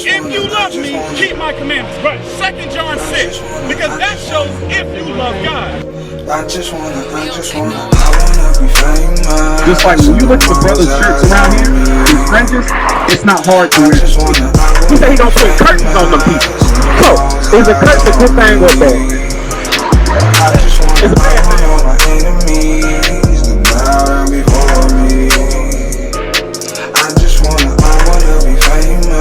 if you love me, keep my commandments. Right. 2 John 6, because that shows if you love God. I wanna be famous. Just like when you look at the brothers' shirts around here, these fringes, it's not hard to wear. He said he gonna put curtains on them people. So, is a curtain a good thing or bad? It's a bad thing. My enemies, the power before me. I wanna be famous.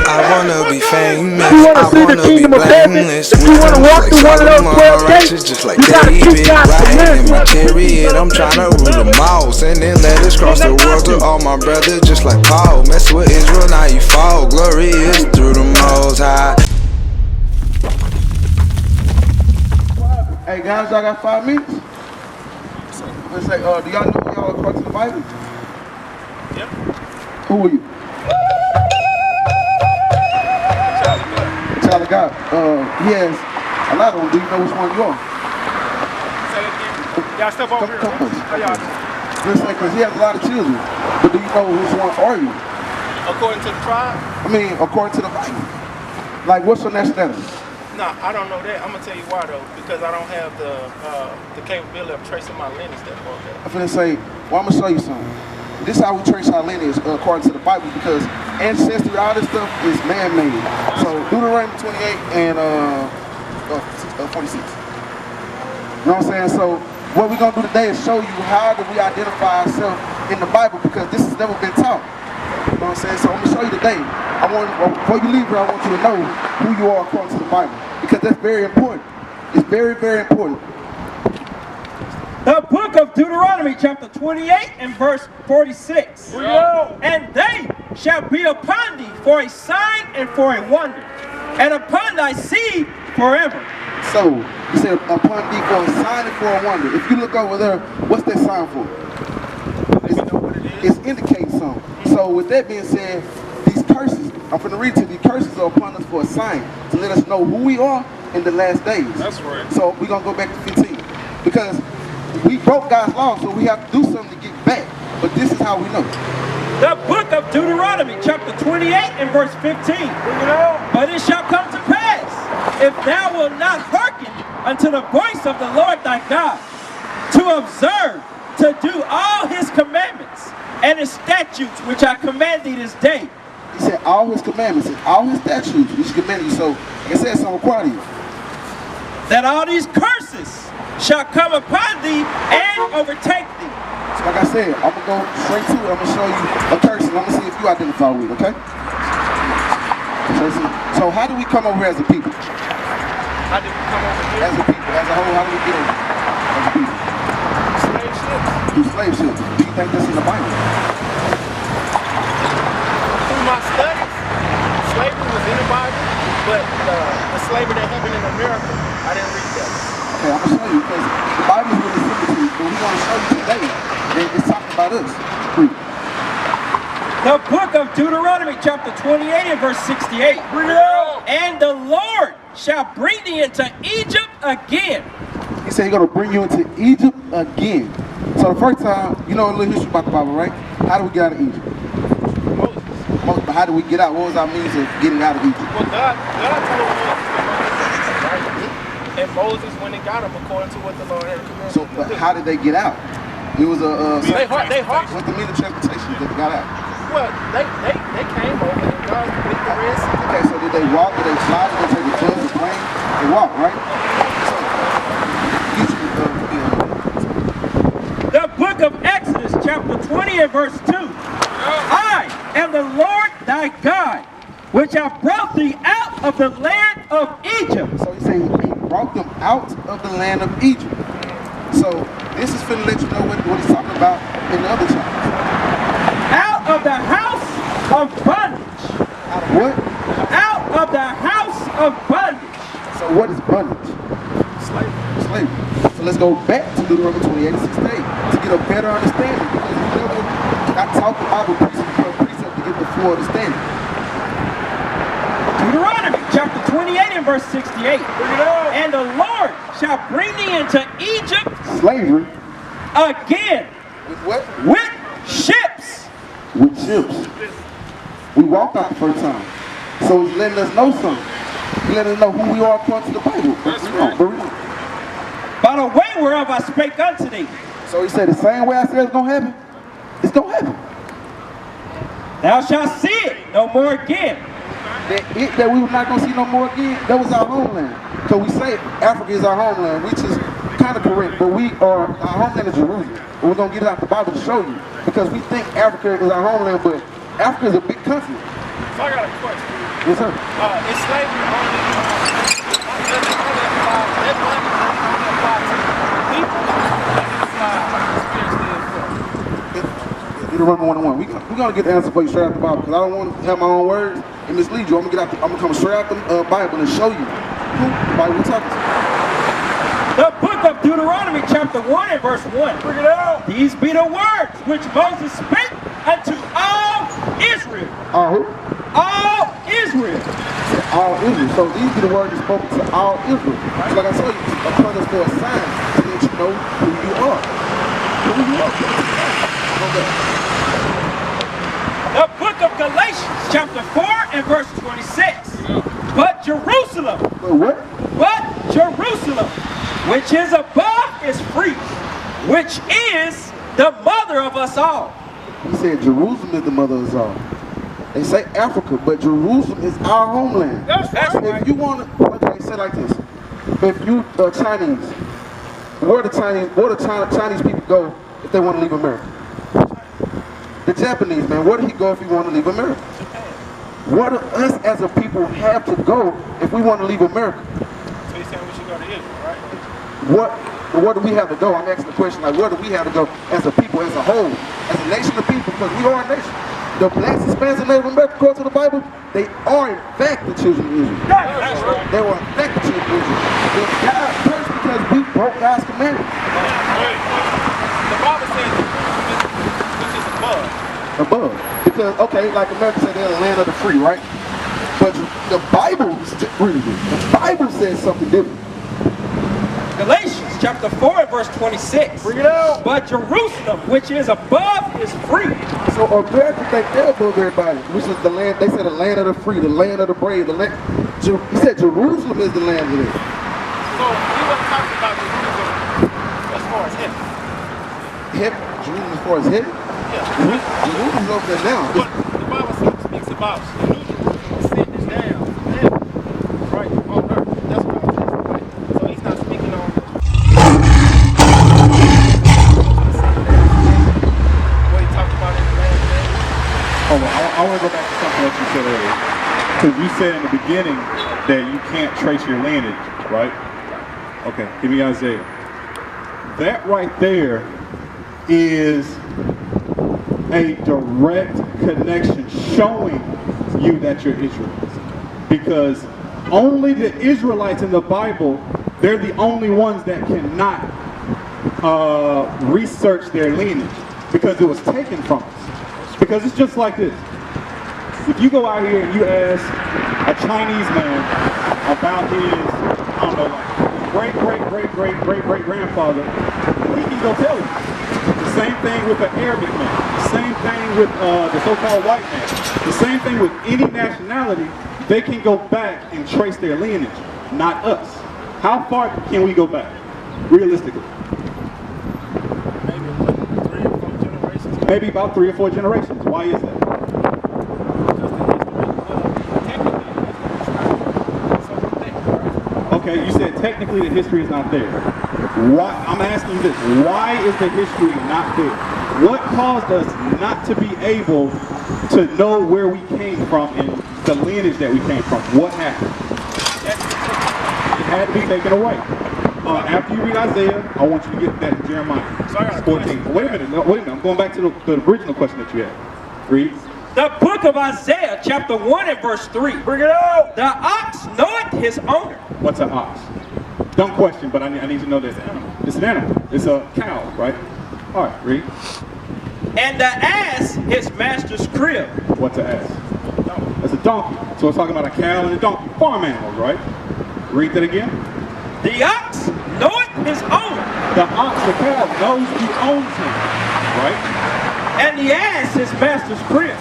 I wanna be famous. If you want to see the kingdom of heaven, if you want to walk through one of those 12 gates, just like you gotta keep God's riding in my commandments. chariot, I'm tryna rule them all. Sending letters across the world to all my brothers, just like Paul. Mess with Israel, now you fall. Glory is through the Most High. Hey guys, y'all got 5 minutes? Let's say, do y'all know who y'all are according to the Bible? Yep. Who are you? Child of God. He has a lot of them. Do you know which one you are? Say it again. Y'all step over here. How y'all? Let's say, because he has a lot of children. But do you know which one are you? According to the tribe? I mean, according to the Bible. Like, what's your nationality? No, I don't know that. I'm gonna tell you why though, because I don't have the capability of tracing my lineage that far back. I'm finna say, well, I'm gonna show you something. This is how we trace our lineage according to the Bible, because ancestry, all this stuff is man-made. So Deuteronomy 28 and 46. You know what I'm saying? So what we're gonna do today is show you how do we identify ourselves in the Bible, because this has never been taught. You know what I'm saying? So I'm gonna show you today. Before you leave here, I want you to know who you are according to the Bible, because that's very important. It's very, very important. The book of Deuteronomy, chapter 28 and verse 46. And they shall be upon thee for a sign and for a wonder, and upon thy seed forever. So, he said, upon thee for a sign and for a wonder. If you look over there, what's that sign for? It's indicating something. So, with that being said, these curses, I'm going to read to you, these curses are upon us for a sign, to let us know who we are in the last days. That's right. So, we're going to go back to 15. Because we broke God's law, so we have to do something to get back. But this is how we know. The book of Deuteronomy, chapter 28 and verse 15. But it shall come to pass, if thou wilt not hearken unto the voice of the Lord thy God, to observe, to do all his commandments and his statutes which I command thee this day. He said all his commandments and all his statutes which he commanded you. So, like I said, something required of you. That all these curses shall come upon thee and overtake thee. So like I said, I'm going to go straight to it. I'm going to show you a curse, and I'm going to see if you identify with it, okay? So how do we come over here as a people? How did we come over here? As a people, as a whole, how do we get over here as a people? Slave ships. Through slave ships. Do you think that's in the Bible? Through my studies, slavery was in the Bible, but the slavery that happened in America, I didn't read that. Okay, I'm going to show you, because the Bible is really simple to you, but we're going to show you today that it's talking about us. The book of Deuteronomy, chapter 28 and verse 68. And the Lord shall bring thee into Egypt again. He said he's going to bring you into Egypt again. So the first time, you know a little history about the Bible, right? How do we get out of Egypt? Moses. But how do we get out? What was our means of getting out of Egypt? Well, God told Moses, right? And Moses went and got him according to what the Lord had commanded. So, but how did they get out? It was a they harped. What's the means of transportation that they got out? Well, they came over and God with the rest. Okay, so did they walk? Did they fly? Did they take a bus, a plane? They walked, right? The book of Exodus, chapter 20 and verse 2. I am the Lord thy God, which have brought thee out of the land of Egypt. So he's saying he brought them out of the land of Egypt. So this is finna let you know what he's talking about in the other chapters. Out of the house of bondage. Out of what? Out of the house of bondage. So what is bondage? Slavery. So let's go back to Deuteronomy 28 and 16 to get a better understanding, because we never got taught the Bible precept to get the full understanding. Deuteronomy chapter 28 and verse 68. And the Lord shall bring thee into Egypt Slavery. again. With what? With ships. With ships. We walked out the first time. So he's letting us know something. He's letting us know who we are according to the Bible. By the way whereof I spake unto thee. So he said the same way I said it's gonna happen, it's gonna happen. Thou shalt see it no more again. That we were not gonna see no more again, that was our homeland. So we say Africa is our homeland, which is kind of correct, but our homeland is Jerusalem. And we're gonna get it out the Bible to show you. Because we think Africa is our homeland, but Africa is a big country. So I got a question. Yes, sir. Is slavery only apply to people? Deuteronomy 1:1. We're gonna get the answer for you straight out the Bible because I don't want to have my own words and mislead you. I'm gonna come straight out the Bible and show you who the Bible we're talking to. The book of Deuteronomy chapter 1 and verse 1. Bring it out. These be the words which Moses spake unto all Israel. All who? All Israel. All Israel. So these be the words that spoken to all Israel. So like I told you, upon us for a sign to let you know who you are. Who you are. Okay. The book of Galatians chapter 4 and verse 26. But Jerusalem. But what? But Jerusalem, which is above, is free, which is the mother of us all. He said Jerusalem is the mother of us all. They say Africa, but Jerusalem is our homeland. That's right. If you want to, okay, say it like this. If you are Chinese, where the Chinese people go if they want to leave America? The Japanese, man, where do he go if he want to leave America? Where do us as a people have to go if we want to leave America? So you're saying we should go to Israel, right? Where do we have to go? I'm asking the question, like, where do we have to go as a people, as a whole, as a nation of people, because we are a nation. The blacks, Hispanics, and Native Americans, according to the Bible, they are in fact the children of Israel. That's right. They were in fact the children of Israel. They got cursed because we broke God's commandments. The Bible says which is above. Above. Because, okay, like America said, they're the land of the free, right? But the Bible, really, the Bible says something different. Galatians chapter 4 and verse 26. Bring it out. But Jerusalem, which is above, is free. So America think they're above everybody, which is the land, they said the land of the free, the land of the brave, the land. He said Jerusalem is the land of it. So we were talking about Jerusalem as far as heaven. Jerusalem as far as heaven? Yeah. Jerusalem's over there now. But the Bible speaks about the New Jerusalem sitting down from heaven, right on earth. That's what I was saying, right? So he's not speaking on what he talked about in the last days. Hold on, I want to go back to something that you said earlier. Because you said in the beginning that you can't trace your lineage, right? Okay, give me Isaiah. That right there is a direct connection showing you that you're Israelites. Because only the Israelites in the Bible, they're the only ones that cannot research their lineage because it was taken from us. Because it's just like this. If you go out here and you ask a Chinese man about his, I don't know, like great-great-great-great-great-great-grandfather, he can go tell you. The same thing with the Arabic man. The same thing with the so-called white man. The same thing with any nationality. They can go back and trace their lineage, not us. How far can we go back, realistically? Maybe 3 or 4 generations. Maybe about 3 or 4 generations. Why is that? Okay, you said technically the history is not there. Why? I'm asking you this. Why is the history not there? What caused us not to be able to know where we came from and the lineage that we came from? What happened? It had to be taken away. After you read Isaiah, I want you to get that to Jeremiah 14. Wait a minute. I'm going back to the original question that you had. Read. The book of Isaiah, chapter 1 and verse 3. Bring it out. The ox knoweth his owner. What's an ox? Dumb question, but I need to know this animal. It's an animal. It's a cow, right? All right, read. And the ass his master's crib. What's an ass? That's a donkey. So it's talking about a cow and a donkey. Farm animals, right? Read that again. The ox knoweth his owner. The ox, the cow, knows who owns him, right? And the ass his master's crib.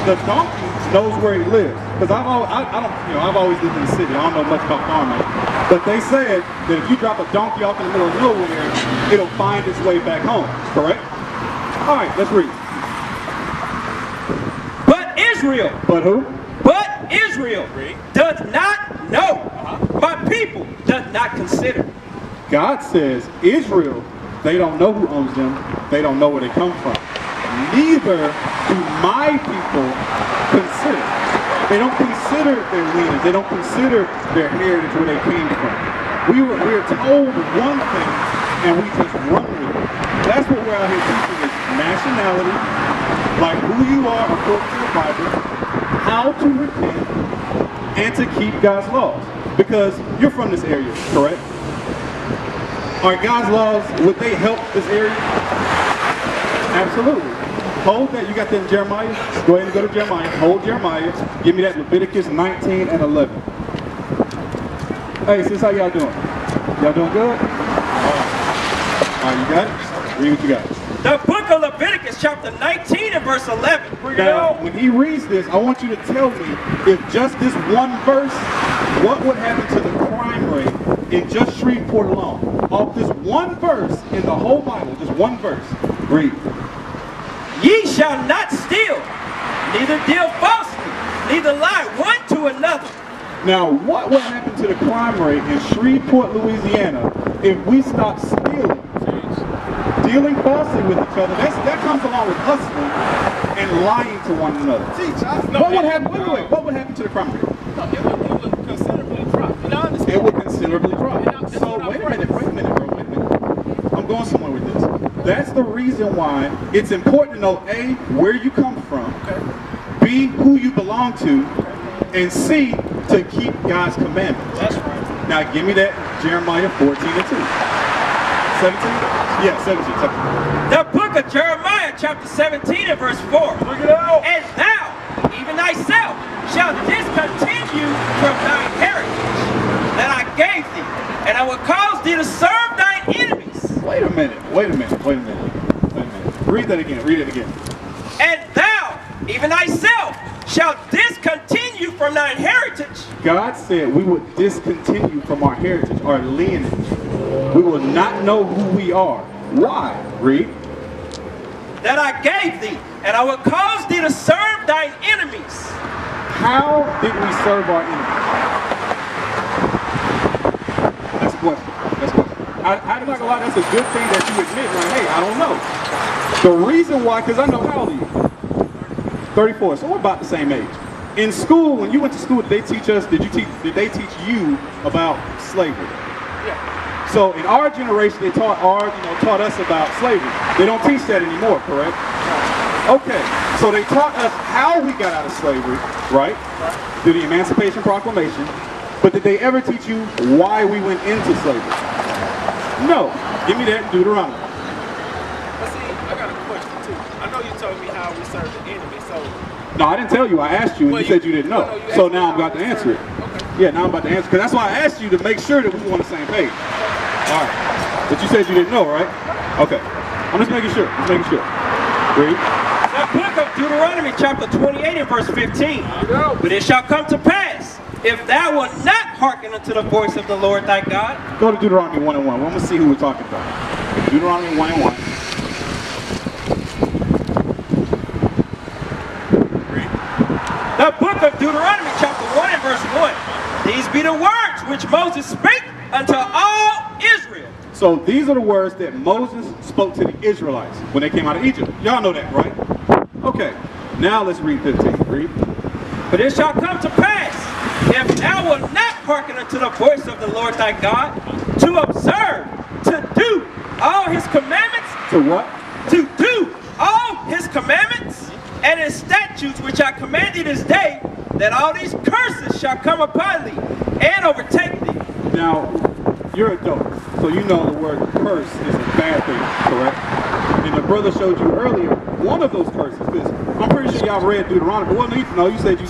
The donkey knows where he lives. Because I've always lived in the city. I don't know much about farming. But they said that if you drop a donkey off in the middle of nowhere, it'll find its way back home. Correct? All right, let's read. But Israel. But who? But Israel does not know. My people does not consider. God says Israel, they don't know who owns them. They don't know where they come from. Neither do my people consider. They don't consider their lineage. They don't consider their heritage, where they came from. We're told one thing, and we just run with it. That's what we're out here teaching is nationality, like who you are according to the Bible, how to repent, and to keep God's laws. Because you're from this area, correct? Are God's laws, would they help this area? Absolutely. Hold that. You got that in Jeremiah? Go ahead and go to Jeremiah. Hold Jeremiah. Give me that Leviticus 19 and 11. Hey, sis, how y'all doing? Y'all doing good? All right, you got it? Read what you got. The book of Leviticus chapter 19 and verse 11. Now, when he reads this, I want you to tell me if just this one verse, what would happen to the crime rate in just Shreveport alone? Off this one verse in the whole Bible, just one verse. Read. Ye shall not steal, neither deal falsely, neither lie one to another. Now, what would happen to the crime rate in Shreveport, Louisiana, if we stop stealing? Dealing falsely with each other, that comes along with hustling and lying to one another. What would happen? Wait, what would happen to the crime rate? No, it would considerably drop. You know, I understand. It would considerably drop. So wait a minute, bro, wait a minute. I'm going somewhere with this. That's the reason why it's important to know A, where you come from, B, who you belong to, and C, to keep God's commandments. That's right. Now give me that Jeremiah 14 and 2. 17? Yeah, 17. The book of Jeremiah chapter 17 and verse 4. Look it out. And thou, even thyself, shalt discontinue from thine heritage that I gave thee, and I will cause thee to serve thine enemies. Wait a minute. Read that again. And thou, even thyself, shalt discontinue from thine heritage. God said we would discontinue from our heritage, our lineage. We will not know who we are. Why? Read. That I gave thee, and I will cause thee to serve thine enemies. How did we serve our enemies? That's a question. I'm not gonna lie, that's a good thing that you admit, like, hey, I don't know. The reason why, because I know, how old are you? 34, so we're about the same age. In school, when you went to school, did they teach you about slavery? Yeah. So in our generation, they taught us about slavery. They don't teach that anymore, correct? Okay, so they taught us how we got out of slavery, right? Through the Emancipation Proclamation. But did they ever teach you why we went into slavery? No. Give me that in Deuteronomy. But see, I got a question too. I know you told me how we serve the enemy, so. No, I didn't tell you. I asked you, and you said you didn't know. So now I'm about to answer it. Okay. Yeah, now I'm about to answer. Because that's why I asked you to make sure that we were on the same page. All right. But you said you didn't know, right? Okay. I'm just making sure. Read. The book of Deuteronomy chapter 28 and verse 15. But it shall come to pass, if thou wilt not hearken unto the voice of the Lord thy God. Go to Deuteronomy 1 and 1. We're going to see who we're talking about. Deuteronomy 1 and 1. Read. The book of Deuteronomy chapter 1 and verse 1. These be the words which Moses spake unto all Israel. So these are the words that Moses spoke to the Israelites when they came out of Egypt. Y'all know that, right? Okay. Now let's read 15. Read. But it shall come to pass, if thou wilt not hearken unto the voice of the Lord thy God, to observe, to do all his commandments. To what? To do all his commandments and his statutes which I command thee this day, that all these curses shall come upon thee and overtake thee. Now, you're adult, so you know the word curse is a bad thing, correct? And the brother showed you earlier one of those curses. Because I'm pretty sure y'all read Deuteronomy. Well, no, you said you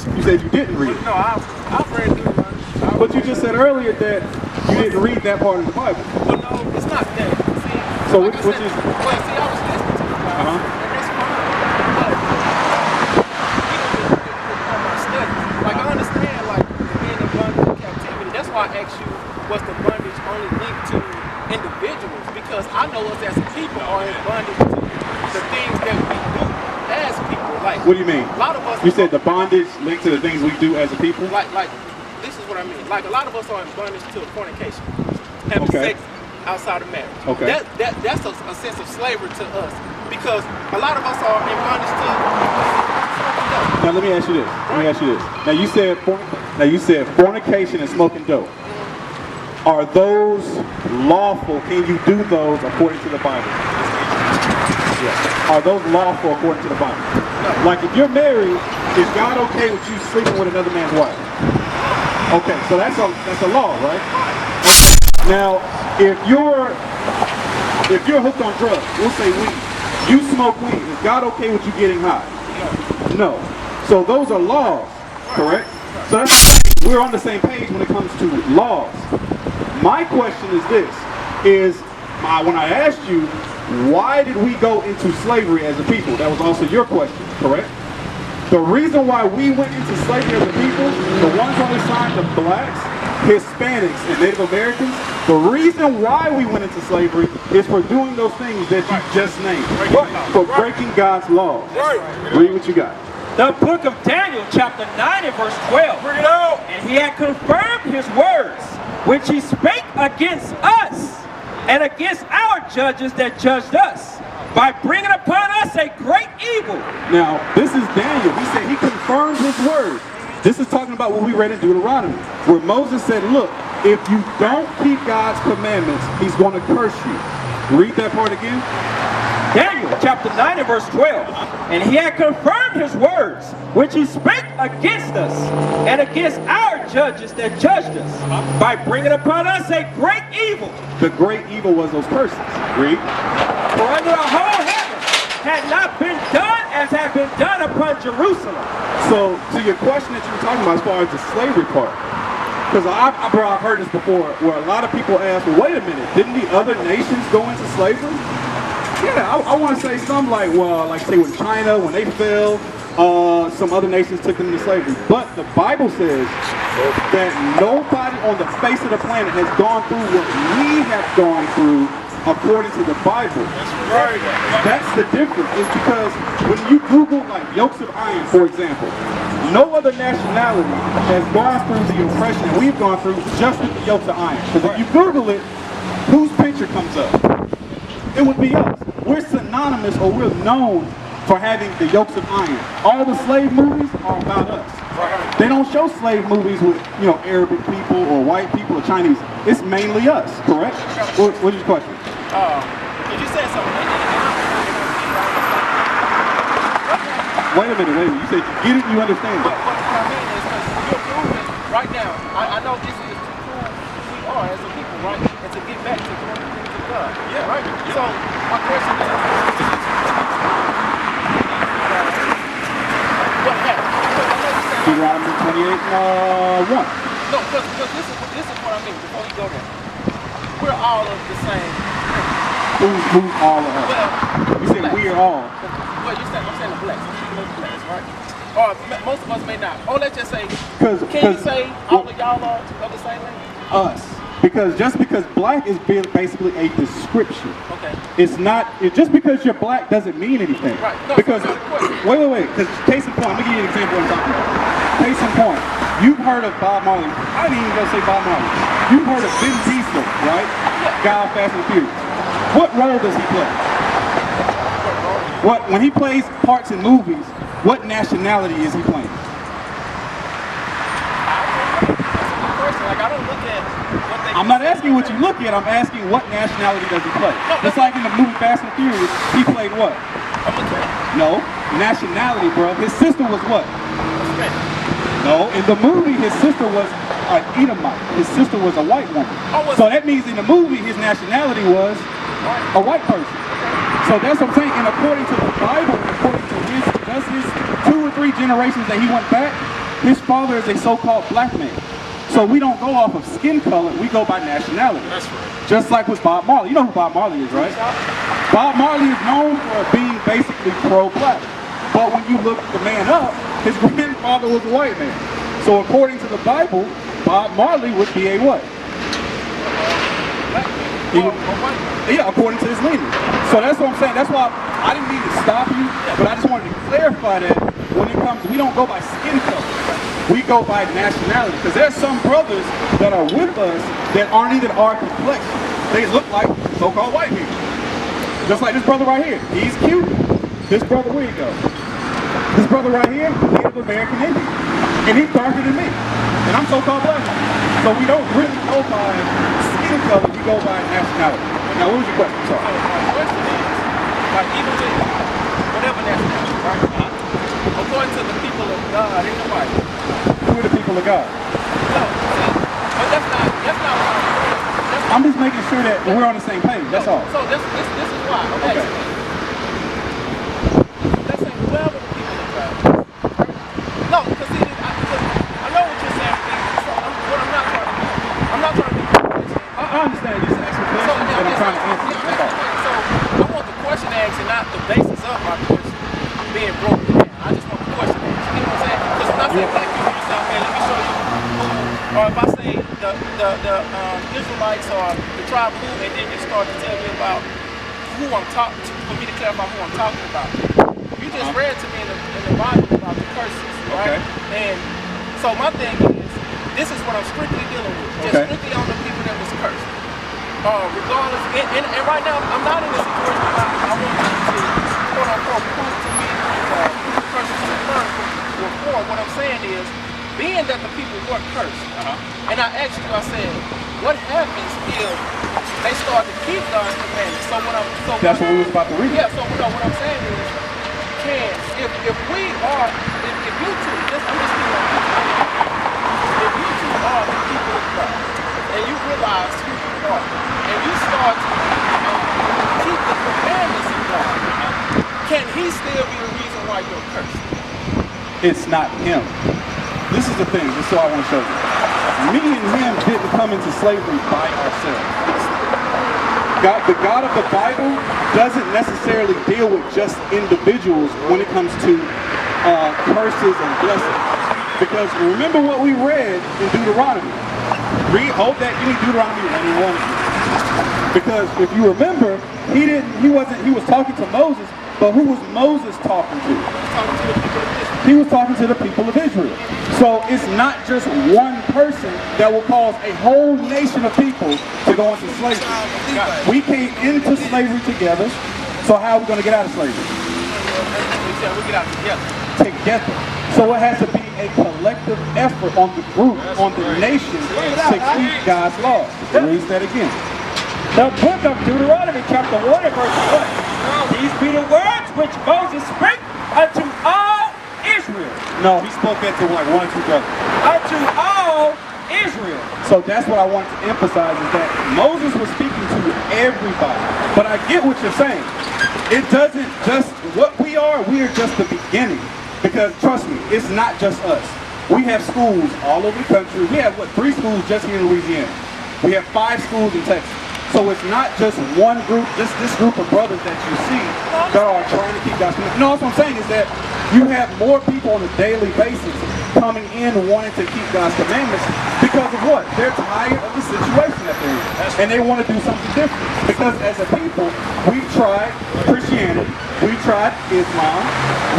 didn't read it. No, I've read Deuteronomy. But you just said earlier that you didn't read that part of the Bible. Well, no, it's not that. See, So like which is? Well, see, I was listening to you guys, and that's fine. know us as a people are in bondage to the things that we do as people. Like, What do you mean? A lot of us. You said the bondage linked to the things we do as a people? Like this is what I mean. Like, a lot of us are in bondage to fornication, having Okay. sex outside of marriage. Okay. That's a sense of slavery to us, because a lot of us are in bondage to. Now let me ask you this. Now you said fornication and smoking dope. Are those lawful? Can you do those according to the Bible? Are those lawful according to the Bible? No. Like, if you're married, is God okay with you sleeping with another man's wife? Okay, so that's a law, right? Now, if you're hooked on drugs, we'll say weed. You smoke weed. Is God okay with you getting high? No. So those are laws, correct? So we're on the same page when it comes to laws. My question is this: when I asked you, why did we go into slavery as a people? That was also your question, correct? The reason why we went into slavery as a people, the ones on the side, the blacks, Hispanics, and Native Americans, the reason why we went into slavery is for doing those things that you just named. For breaking God's laws. Read what you got. The book of Daniel, chapter 9 and verse 12. Bring it out. And he had confirmed his words, which he spake against us and against our judges that judged us, by bringing upon us a great evil. Now, this is Daniel. He said he confirmed his word. This is talking about what we read in Deuteronomy, where Moses said, look, if you don't keep God's commandments, he's going to curse you. Read that part again. Daniel chapter 9 and verse 12. And he had confirmed his words, which he spake against us and against our judges that judged us, by bringing upon us a great evil. The great evil was those curses. Read. For under the whole heaven had not been done as had been done upon Jerusalem. So, to your question that you were talking about as far as the slavery part, because I've heard this before, where a lot of people ask, well, wait a minute, didn't the other nations go into slavery? Yeah, I want to say something like, well, like say with China, when they fell, some other nations took them into slavery. But the Bible says that nobody on the face of the planet has gone through what we have gone through according to the Bible. That's the difference. It's because when you Google like yokes of iron, for example, no other nationality has gone through the oppression that we've gone through just with the yokes of iron. Because if you Google it, whose picture comes up? It would be us. We're synonymous, or we're known for having the yokes of iron. All the slave movies are about us. They don't show slave movies with, Arabic people or white people or Chinese. It's mainly us, correct? What's your question? Did you say something? Wait a minute. You said you get it, you understand it. What I mean is, because you're proving right now, I know this is to prove who we are as a people, right? And to get back to glory to God. Yeah. Right? Yeah. So, my question is, what happened? Deuteronomy 28, 1. No, because this is what I mean, before you go there. We're all of the same. Who's all of us? Well, you said we are all. Well, I'm saying the blacks. I'm speaking of the blacks, right? Or most of us may not. Or let's just say, can you say all of y'all are of the same thing? Us. Because just because black is basically a description. Okay. It's not, just because you're black doesn't mean anything. Right. No, because, so wait. Because case in point, I'm going to give you an example of what I'm talking about. Case in point, you've heard of Bob Marley. I didn't even go say Bob Marley. You've heard of Vin Diesel, right? Guy of Fast and Furious. What role does he play? When he plays parts in movies, what nationality is he playing? I'm not asking what you look at, I'm asking what nationality does he play? Just like in the movie Fast and Furious, he played what? No, nationality, bro. His sister was what? No, in the movie, his sister was an Edomite. His sister was a white woman. So that means in the movie, his nationality was a white person. So that's what I'm saying. And according to the Bible, according to his 2 or 3 generations that he went back, his father is a so-called black man. So we don't go off of skin color, we go by nationality. That's right. Just like with Bob Marley. You know who Bob Marley is, right? Bob Marley is known for being basically pro-black. But when you look the man up, his grandfather was a white man. So according to the Bible, Bob Marley would be a what? Yeah, according to his lineage. So that's what I'm saying. That's why I didn't mean to stop you, but I just wanted to clarify that when it comes, we don't go by skin color. We go by nationality. Because there's some brothers that are with us that aren't even our complexion. They look like so-called white people. Just like this brother right here. He's cute. This brother, where he go? This brother right here, Native American Indian. And he's darker than me. And I'm so-called black. So we don't really go by skin color, we go by nationality. Now, what was your question? So my question is, like even with whatever nationality, right? According to the people of God in the Bible. Who are the people of God? No, but that's not what I'm just making sure that we're on the same page, that's all. So this is why. Okay. Let's say whoever the people of God is. No, because see, I know what you're saying. So what I'm not trying to do, I'm not trying to be I understand you just asking questions, but I'm trying to answer them. That's all. So I want the question asked and not the basis of my question being broken down. I just want the question asked. You know what I'm saying? Because when I say black people, you say, okay, let me show you who, or if I say the Israelites or the tribe who, and then you start to tell me about who I'm talking to, for me to clarify who I'm talking about. You just read to me in the Bible about the curses, right? Okay. And so my thing is, this is what I'm strictly dealing with. Just strictly on the people that was cursed. Regardless, and right now, I'm not in a situation where I want you to, quote unquote, prove to me who the curses were for. What I'm saying is, being that the people were cursed, and I asked you, I said, what happens if they start to keep God's commandments? That's what we was about to read. Yeah, so what I'm saying is, if we are, if you two, I'm just if you two are the people of God, and you realize who you are, and you start to keep the commandments of God, can he still be the reason why you're cursed? It's not him. This is the thing, this is what I want to show you. Me and him didn't come into slavery by ourselves. The God of the Bible doesn't necessarily deal with just individuals when it comes to curses and blessings. Because remember what we read in Deuteronomy. Hold that, you need Deuteronomy 1:1. Because if you remember, he was talking to Moses, but who was Moses talking to? He was talking to the people of Israel. So it's not just one person that will cause a whole nation of people to go into slavery. We came into slavery together, so how are we going to get out of slavery? We get out together. Together. So it has to be a collective effort on the group, on the nation, to keep God's laws. Read that again. The book of Deuteronomy, chapter 1 and verse 1. These be the words which Moses spake unto all Israel. No, he spoke that to like one or two brothers. Unto all Israel. So that's what I wanted to emphasize, is that Moses was speaking to everybody. But I get what you're saying. It doesn't just, what we are just the beginning. Because trust me, it's not just us. We have schools all over the country. We have, 3 schools just here in Louisiana. We have 5 schools in Texas. So it's not just one group, just this group of brothers that you see that are trying to keep God's commandments. No, what I'm saying is that you have more people on a daily basis coming in wanting to keep God's commandments because of what? They're tired of the situation that they're in. And they want to do something different. Because as a people, we've tried Christianity, we've tried Islam,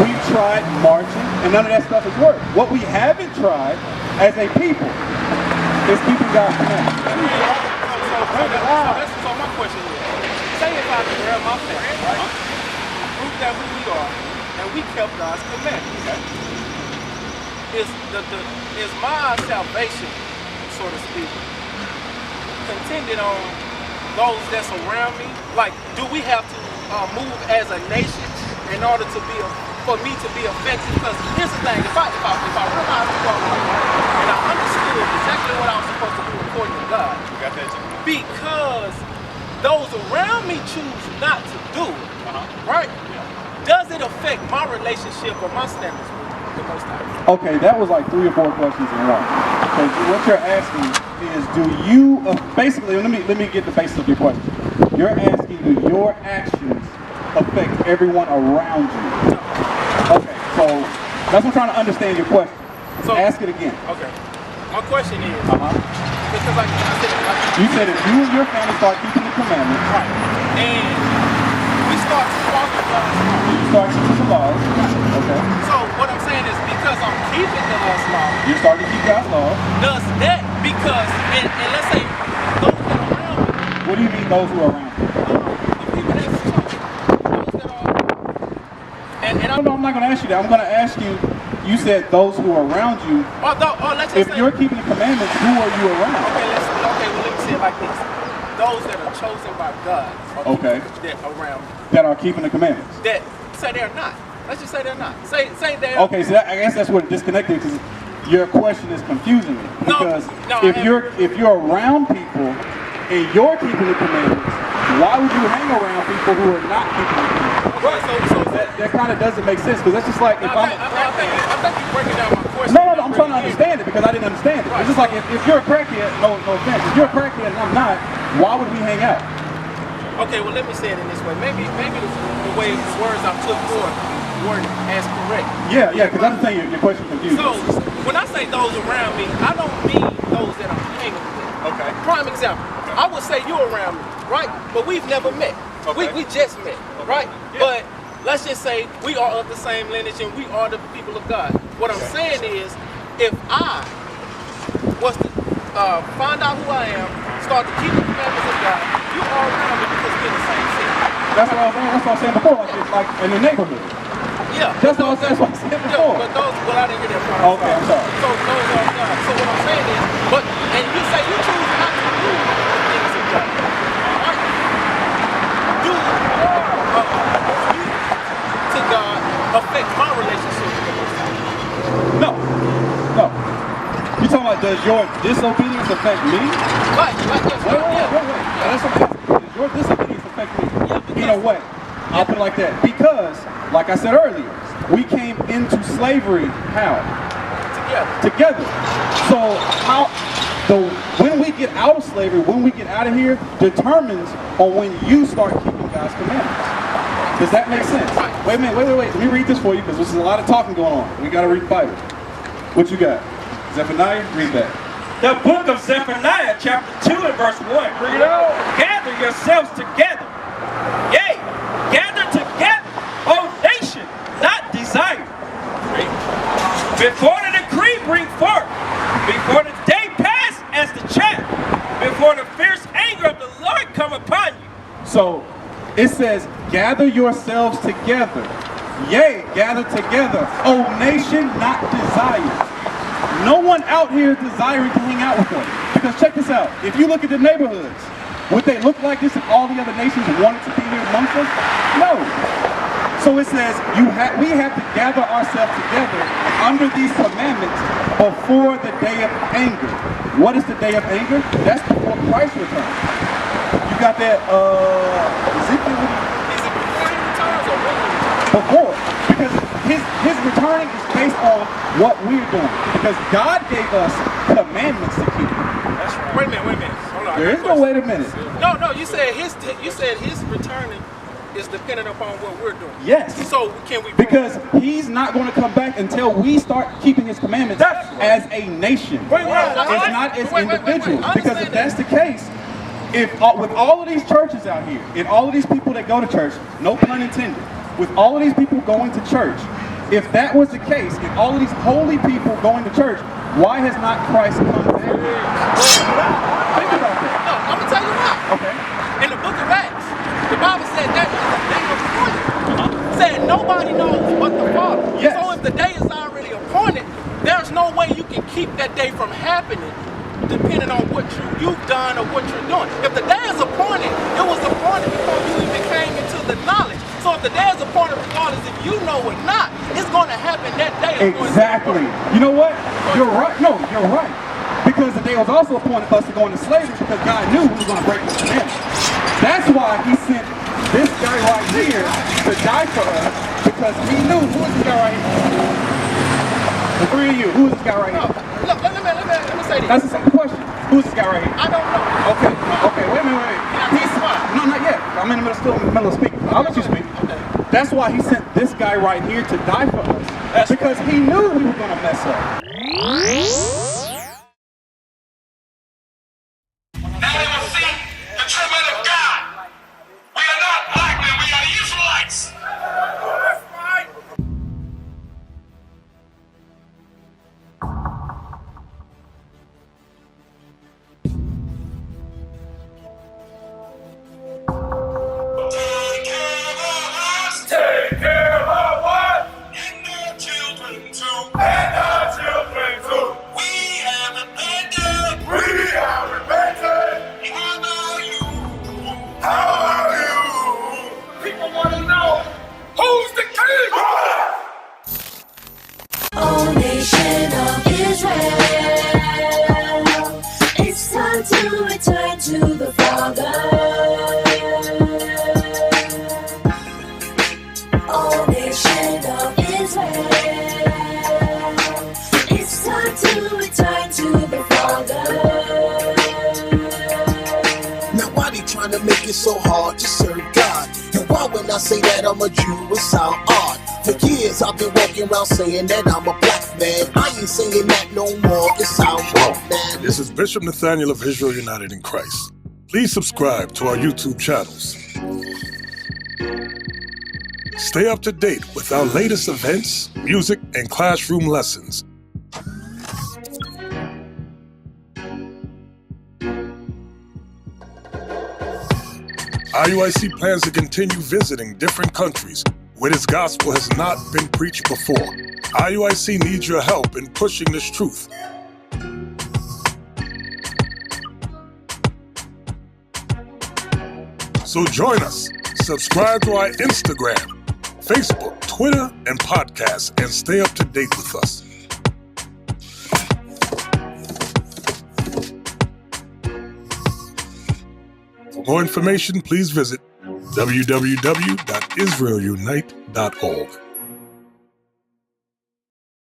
we've tried marching, and none of that stuff has worked. What we haven't tried as a people is keeping God's commandments. So my question is, say if I can grab my family, right? Prove that who we are, and we kept God's commandments. Is my salvation, so to speak, contingent on those that's around me? Like, do we have to move as a nation in order to be for me to be effective? Because here's the thing: if I realize who I was, and I understood exactly what I was supposed to do according to God, because those around me choose not to do it, right? Does it affect my relationship or my standards with the Most High? Okay, that was like 3 or 4 questions in one. Because what you're asking is, do you basically? Let me get the basis of your question. You're asking, do your actions affect everyone around you? Okay, so that's what I'm trying to understand your question. So ask it again. Okay, my question is, because you said if you and your family start keeping the commandments. Right. And we start to follow God's law. You start to keep the laws. Right. Okay. So what I'm saying is because I'm keeping God's law, You start to keep God's law. does that because, and let's say those that are around me, What do you mean those who are around you? the people that's those that are, and No, I'm not going to ask you that. I'm going to ask you, you said those who are around you. let's just If say, you're keeping the commandments, who are you around? okay, well let me say it like this. Those that are chosen by God are Okay. people that are around me. That are keeping the commandments. That say they're not. Let's just say they're not. Say they're Okay, so I guess that's what disconnected because your question is confusing me. No, Because no, if you're around people and you're keeping the commandments, why would you hang around people who are not keeping the commandments? Okay, so That kind of doesn't make sense because that's just like if I think you're breaking down my question. No, I'm trying to understand it because I didn't understand it. It's just like if you're a crackhead, no offense, if you're a crackhead and I'm not, why would we hang out? Okay, well let me say it in this way. Maybe the way the words I put forth weren't as correct. Yeah, because I'm saying your question confused. So when I say those around me, I don't mean those that I'm hanging with. Okay. Prime example. I would say you're around me, right? But we've never met. Okay. We just met, right? Yeah. But let's just say we are of the same lineage and we are the people of God. What I'm saying is, if I was to find out who I am, start to keep the commandments of God, you are around me because we're in the same city. That's what I was saying before, like in the neighborhood. Yeah. That's what I said before. But those, well, I didn't hear that part. Okay, I'm sorry. So those are God. So what I'm saying is, and you say you choose not to do the things of God. Right? Do your obedience to God affect my relationship with the Most High? No. You talking about does your disobedience affect me? Right. Wait. That's what I'm asking. Does your disobedience affect me? In a way. I'll put it like that. Because, like I said earlier, we came into slavery how? Together. So when we get out of slavery, when we get out of here, determines on when you start keeping God's commandments. Does that make sense? Wait a minute, wait. Let me read this for you because there's a lot of talking going on. We got to read the Bible. What you got? Zephaniah, read that. The book of Zephaniah, chapter 2 and verse 1. Bring it on. Gather yourselves together. Yea, gather together, O nation, not desire. Before the decree bring forth, before the day pass as the chaff, before the fierce anger of the Lord come upon you. So it says, gather yourselves together. Yea, gather together, O nation, not desire. No one out here is desiring to hang out with us. Because check this out. If you look at the neighborhoods, would they look like this if all the other nations wanted to be here amongst us? No. So it says we have to gather ourselves together under these commandments before the day of anger. What is the day of anger? That's before Christ returns. You got that Ezekiel? Is it before he returns or when he returns? Before. Because his returning is based on what we're doing. Because God gave us commandments to keep. That's right. Wait a minute. Hold on. There is no wait a minute. No, you said his returning is dependent upon what we're doing. Yes. So can we? Because he's not going to come back until we start keeping his commandments as a nation. Wait, It's not as individuals. Wait. Because if that's the case, if with all of these churches out here, and all of these people that go to church, no pun intended, with all of these people going to church, if that was the case, if all of these holy people going to church, why has not Christ come back? Think about that. No, I'm gonna tell you why. Okay. In the book of Acts, the Bible said that the day appointed. Said nobody knows but the Father. Yes. So if the day is already appointed, there's no way you can keep that day from happening, depending on what you've done or what you're doing. If the day is appointed, it was appointed before you even came into the knowledge. So if the day is appointed, regardless if you know or not, it's going to happen that day. Exactly. You know what? You're right. No, you're right. Because the day was also appointed for us to go into slavery because God knew we were going to break the commandments. That's why he sent this guy right here to die for us because he knew who is this guy right here. The three of you, who is this guy right here? Look, let me say this. That's the same question. Who's this guy right here? I don't know. Okay, wait a minute. No, not yet. I'm in the middle, still in the middle of speaking. I'll let you speak. Okay. That's why he sent this guy right here to die for us. That's because he knew we were going to mess up. Now they will see the tribute of God. care of what? And our children too. And our children too. We have repented. We have repented. How about you? How about you? People want to know, who's the king? Oh, nation of Israel, it's time to return to the Father. Oh, nation of Israel, it's time to return to the Father. Now why they trying to make it so hard to serve God? And why when I say that I'm a Jew, it sound odd? For years I've been walking around saying that I'm a black man. I ain't saying that no more, it sound wrong, man. This is Bishop Nathaniel of Israel United in Christ. Please subscribe to our YouTube channels. Stay up to date with our latest events, music, and classroom lessons. IUIC plans to continue visiting different countries where this gospel has not been preached before. IUIC needs your help in pushing this truth. So join us. Subscribe to our Instagram, Facebook, Twitter, and podcast, and stay up to date with us. For more information, please visit www.IsraelUnite.org.